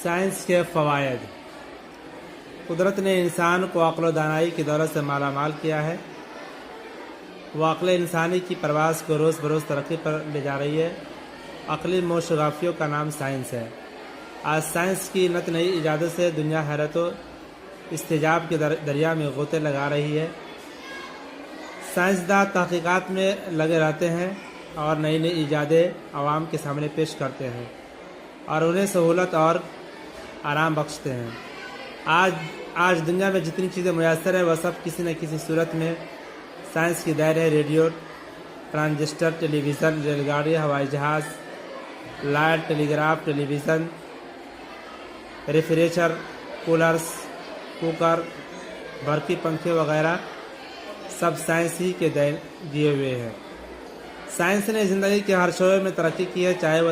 Science کے فوائد۔ قدرت نے انسان کو عقل و دانائی کی دولت سے مالا مال کیا ہے۔ وہ عقل انسانی کی پرواز کو روز بروز ترقی پر لے جا رہی ہے۔ عقلی موشگافیوں کا نام سائنس ہے۔ آج سائنس کی نت نئی ایجادوں سے دنیا حیرت و استعجاب کے دریا میں غوطے لگا رہی ہے۔ سائنسداں تحقیقات میں لگے رہتے ہیں اور نئی نئی ایجادیں عوام کے سامنے پیش کرتے ہیں اور انہیں سہولت اور آرام بخشتے ہیں۔ آج دنیا میں جتنی چیزیں میسر ہیں وہ سب کسی نہ کسی صورت میں سائنس کی دیر ہے۔ ریڈیو، ٹرانزسٹر، ٹیلی ویژن، ریل گاڑی، ہوائی جہاز، لائٹ، ٹیلی گراف، ٹیلی ویژن، ریفریجریٹر، کولرز، کوکر، برقی پنکھے وغیرہ سب سائنس ہی کے دیے ہوئے ہیں۔ سائنس نے زندگی کے ہر شعبے میں ترقی کی ہے، چاہے وہ